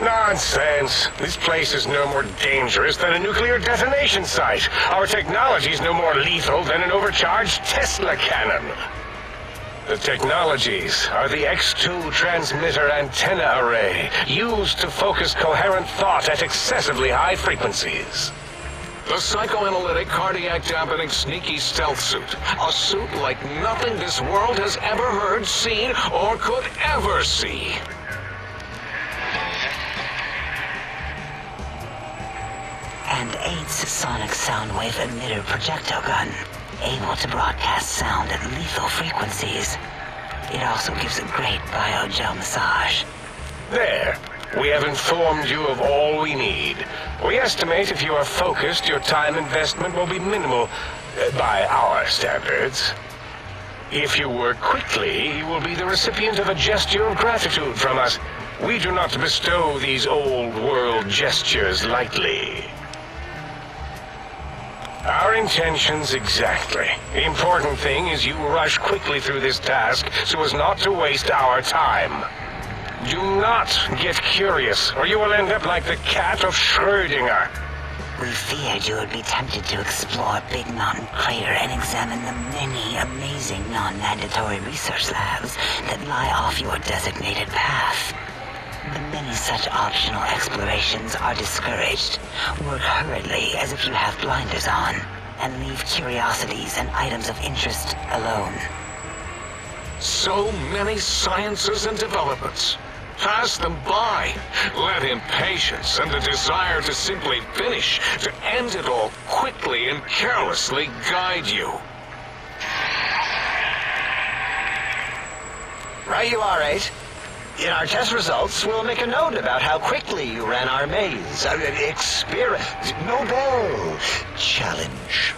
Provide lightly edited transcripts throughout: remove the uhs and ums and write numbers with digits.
Nonsense. This place is no more dangerous than a nuclear detonation site. Our technology is no more lethal than an overcharged Tesla cannon. The technologies are the X2 transmitter antenna array, used to focus coherent thought at excessively high frequencies. The psychoanalytic, cardiac dampening, sneaky stealth suit. A suit like nothing this world has ever heard, seen, or could ever see. And 8's sonic soundwave emitter projectile gun, able to broadcast sound at lethal frequencies. It also gives a great biogel massage. There. We have informed you of all we need. We estimate if you are focused, your time investment will be minimal, by our standards. If you work quickly, you will be the recipient of a gesture of gratitude from us. We do not bestow these old-world gestures lightly. Our intentions exactly. The important thing is you rush quickly through this task so as not to waste our time. Do not get curious, or you will end up like the cat of Schrödinger. We feared you would be tempted to explore Big Mountain Crater and examine the many amazing non-mandatory research labs that lie off your designated path. The many such optional explorations are discouraged. Work hurriedly as if you have blinders on, and leave curiosities and items of interest alone. So many sciences and developments. Pass them by. Let impatience and the desire to simply finish, to end it all quickly and carelessly guide you. Right you are, 8. In our test results, we'll make a note about how quickly you ran our maze. Nobel Challenge.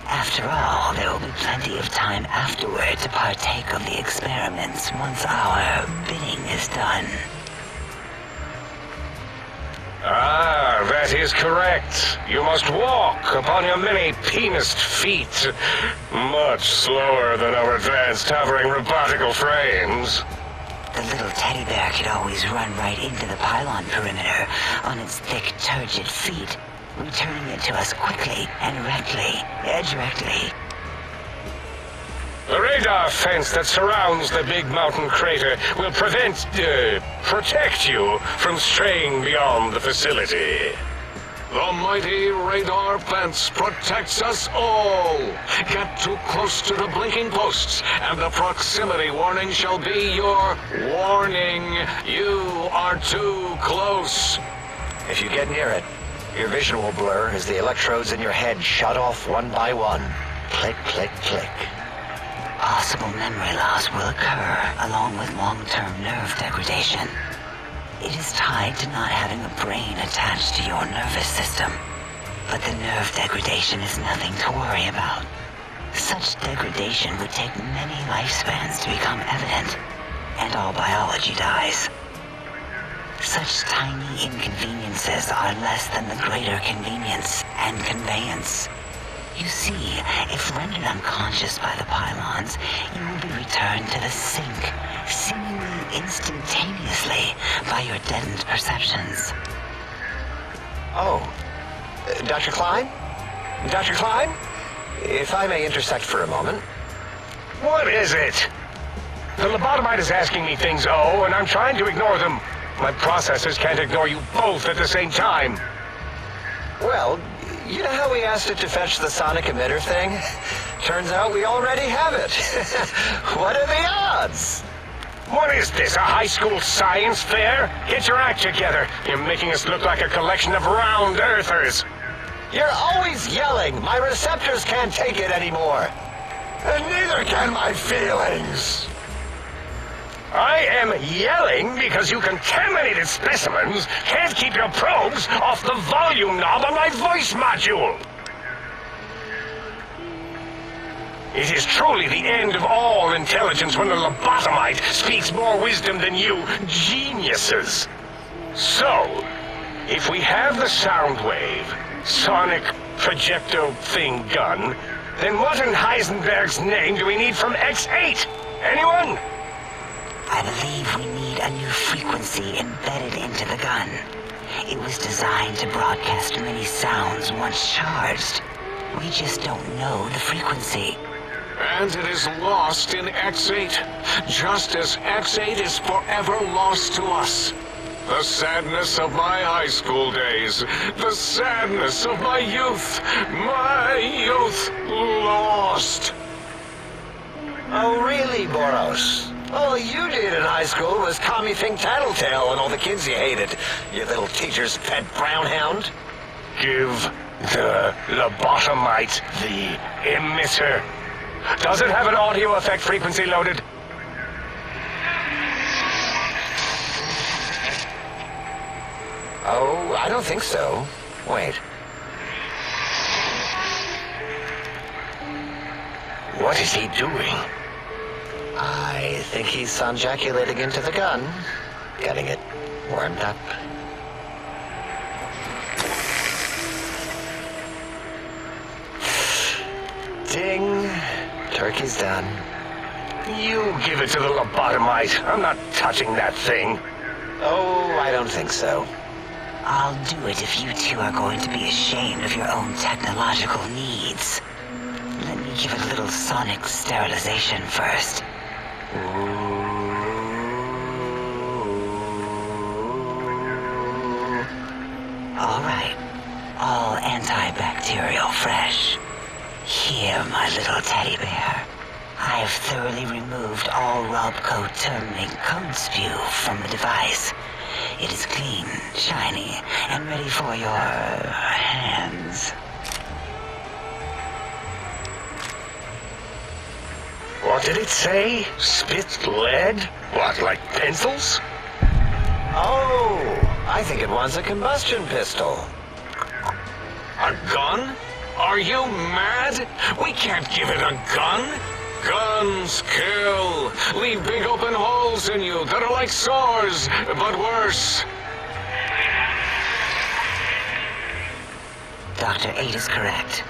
After all, there will be plenty of time afterward to partake of the experiments once our bidding is done. Ah, that is correct. You must walk upon your many penised feet. Much slower than our advanced hovering robotical frames. The little teddy bear could always run right into the pylon perimeter on its thick, turgid feet, returning it to us quickly and directly. The radar fence that surrounds the Big Mountain Crater will protect you from straying beyond the facility. The mighty radar fence protects us all. Get too close to the blinking posts, and the proximity warning shall be your warning. You are too close. If you get near it, your vision will blur as the electrodes in your head shut off one by one. Click, click, click. Possible memory loss will occur, along with long-term nerve degradation. It is tied to not having a brain attached to your nervous system. But the nerve degradation is nothing to worry about. Such degradation would take many lifespans to become evident, and all biology dies. Such tiny inconveniences are less than the greater convenience and conveyance. You see, if rendered unconscious by the pylons, you will be returned to the sink, seemingly instantaneously by your deadened perceptions. Oh, Dr. Klein? Dr. Klein? If I may intersect for a moment. What is it? The lobotomite is asking me things, and I'm trying to ignore them. My processors can't ignore you both at the same time. Well, you know how we asked it to fetch the sonic emitter thing? Turns out we already have it. What are the odds? What is this, a high school science fair? Get your act together. You're making us look like a collection of round earthers. You're always yelling. My receptors can't take it anymore. And neither can my feelings. I am yelling because you contaminated specimens can't keep your probes off the volume knob on my voice module. It is truly the end of all intelligence when the lobotomite speaks more wisdom than you geniuses. So, if we have the sound wave, sonic projecto thing gun, then what in Heisenberg's name do we need from X8? Anyone? I believe we need a new frequency embedded into the gun. It was designed to broadcast many sounds once charged. We just don't know the frequency. And it is lost in X8, just as X8 is forever lost to us. The sadness of my high school days, the sadness of my youth lost. Oh, really, Boros? All you did in high school was call me Fink Tattletale and all the kids you hated, you little teacher's pet brown hound. Give the lobotomite the emitter. Does it have an audio effect frequency loaded? Oh, I don't think so. Wait. What is he doing? I think he's sonjaculating into the gun, getting it warmed up. Ding. Turkey's done. You give it to the lobotomite. I'm not touching that thing. Oh, I don't think so. I'll do it if you two are going to be ashamed of your own technological needs. Let me give it a little sonic sterilization first. All right. All antibacterial fresh. Here, my little teddy bear. I have thoroughly removed all Robco terminate code spew from the device. It is clean, shiny, and ready for your hands. What did it say? Spit lead? What, like pencils? Oh, I think it wants a combustion pistol. A gun? Are you mad? We can't give it a gun. Guns kill. Leave big open holes in you that are like sores, but worse. Dr. 8 is correct.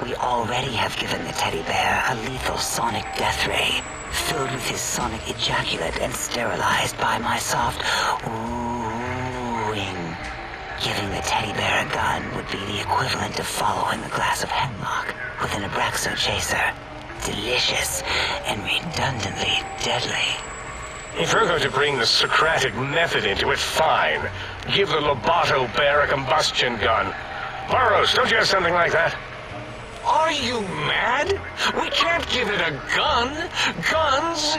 We already have given the teddy bear a lethal sonic death ray, filled with his sonic ejaculate and sterilized by my soft oohing. Giving the teddy bear a gun would be the equivalent of following a glass of hemlock with an Abraxo chaser. Delicious and redundantly deadly. If you're going to bring the Socratic method into it, fine. Give the Loboto bear a combustion gun. Boros, don't you have something like that? Are you mad? We can't give it a gun. Guns...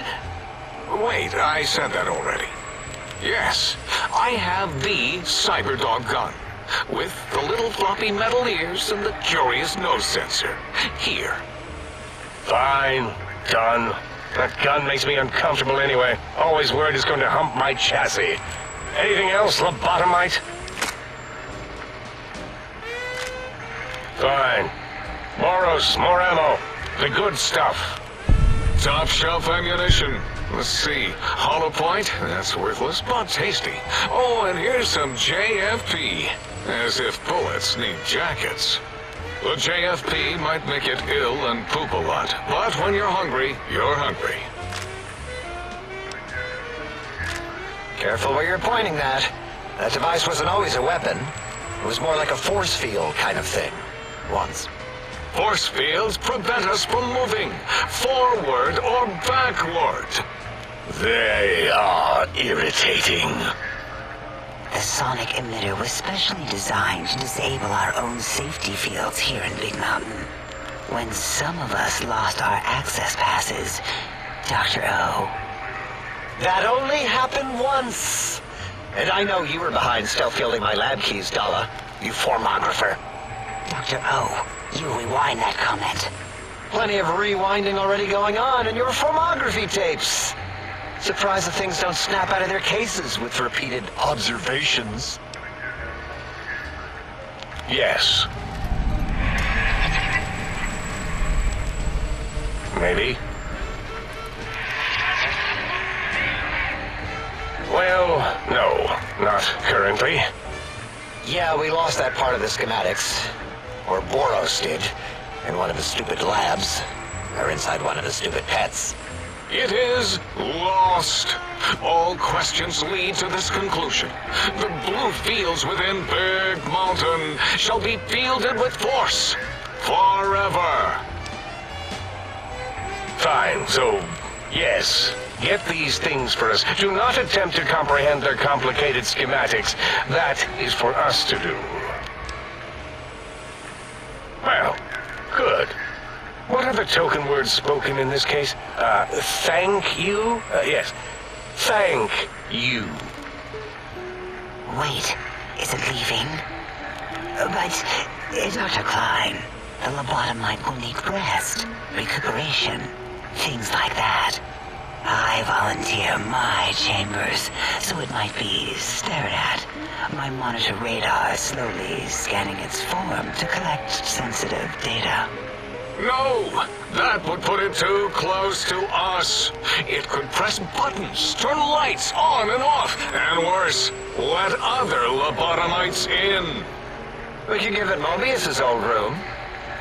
Wait, I said that already. Yes, I have the Cyberdog gun, with the little floppy metal ears and the curious nose sensor. Here. Fine. Done. That gun makes me uncomfortable anyway. Always worried it's going to hump my chassis. Anything else, lobotomite? Fine. Boros, more ammo. The good stuff. Top shelf ammunition. Let's see. Hollow point? That's worthless, but tasty. Oh, and here's some JFP. As if bullets need jackets. The JFP might make it ill and poop a lot, but when you're hungry, you're hungry. Careful where you're pointing that. That device wasn't always a weapon. It was more like a force field kind of thing. Once. Force fields prevent us from moving, forward or backward. They are irritating. The sonic emitter was specially designed to disable our own safety fields here in Big Mountain. When some of us lost our access passes, Dr. O... That only happened once. And I know you were behind stealth fielding my lab keys, Dala. You formographer. Dr. O, you rewind that comment. Plenty of rewinding already going on in your formography tapes. Surprised the things don't snap out of their cases with repeated observations. Yes. Maybe. Well, no, not currently. Yeah, we lost that part of the schematics. Or Boros did, in one of his stupid labs. Or inside one of his stupid pets. It is lost. All questions lead to this conclusion. The blue fields within Big Mountain shall be fielded with force forever. Fine, so, yes. Get these things for us. Do not attempt to comprehend their complicated schematics. That is for us to do. Well, good. What are the token words spoken in this case? Thank you? Yes. Thank you. Wait, is it leaving? But, Dr. Klein, the lobotomite will need rest, recuperation, things like that. I volunteer my chambers, so it might be stared at. My monitor radar slowly scanning its form to collect sensitive data. No, that would put it too close to us. It could press buttons, turn lights on and off, and worse, let other lobotomites in. We could give it Mobius's old room.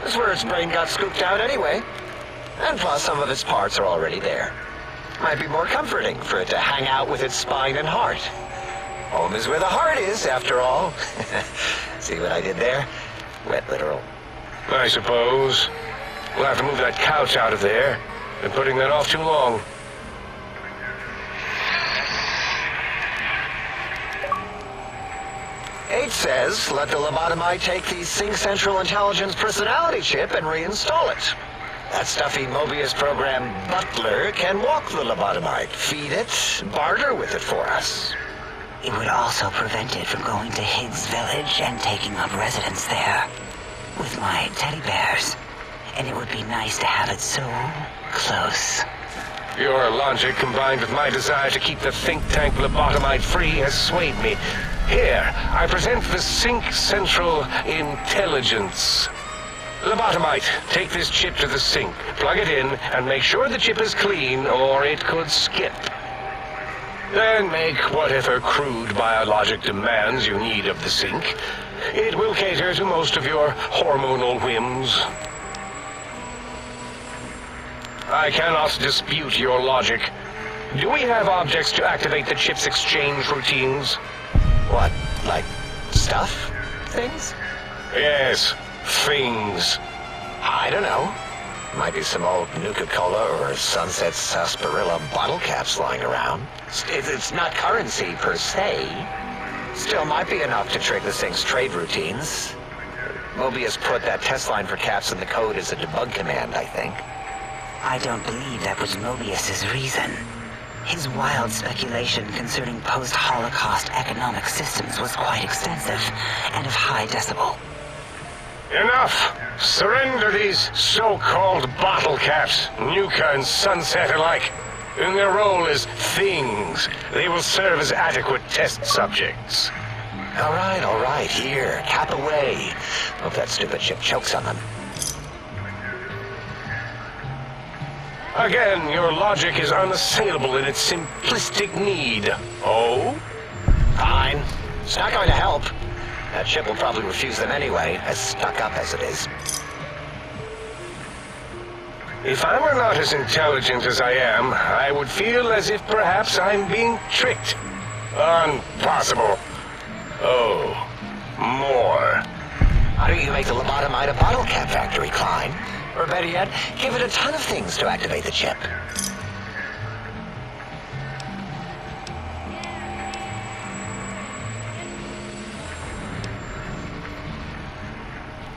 That's where its brain got scooped out anyway. And plus, some of its parts are already there. Might be more comforting for it to hang out with its spine and heart. Home is where the heart is, after all. See what I did there? Wet literal. I suppose. We'll have to move that couch out of there. Been putting that off too long. H says, let the lobotomite take the Sync Central Intelligence personality chip and reinstall it. That stuffy Mobius program Butler can walk the lobotomite, feed it, barter with it for us. It would also prevent it from going to Higgs Village and taking up residence there with my teddy bears. And it would be nice to have it so close. Your logic combined with my desire to keep the think tank lobotomite free has swayed me. Here, I present the Sync Central Intelligence. Lobotomite, take this chip to the sink, plug it in, and make sure the chip is clean, or it could skip. Then make whatever crude biologic demands you need of the sink. It will cater to most of your hormonal whims. I cannot dispute your logic. Do we have objects to activate the chip's exchange routines? What, like stuff? Things? Yes, things. I don't know. Might be some old Nuka-Cola or Sunset Sarsaparilla bottle caps lying around. It's not currency per se. Still might be enough to trigger the Sync's trade routines. Mobius put that test line for caps in the code as a debug command, I think. I don't believe that was Mobius's reason. His wild speculation concerning post-Holocaust economic systems was quite extensive and of high decibel. Enough! Surrender these so-called bottle caps, Nuka and Sunset alike. In their role as things, they will serve as adequate test subjects. All right, here, cap away. Hope that stupid chip chokes on them. Again, your logic is unassailable in its simplistic need. Oh? Fine. It's not going to help. That chip will probably refuse them anyway, as stuck up as it is. If I were not as intelligent as I am, I would feel as if perhaps I'm being tricked. Impossible. Oh, more. Why don't you make the lobotomite a bottle cap factory, Klein? Or better yet, give it a ton of things to activate the chip.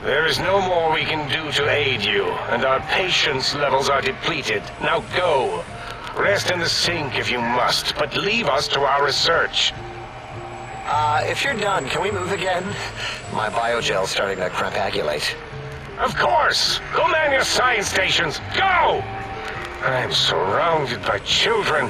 There is no more we can do to aid you, and our patience levels are depleted. Now go. Rest in the sink if you must, but leave us to our research. If you're done, can we move again? My biogel's starting to crampagulate. Of course! Go man your science stations! Go! I'm surrounded by children.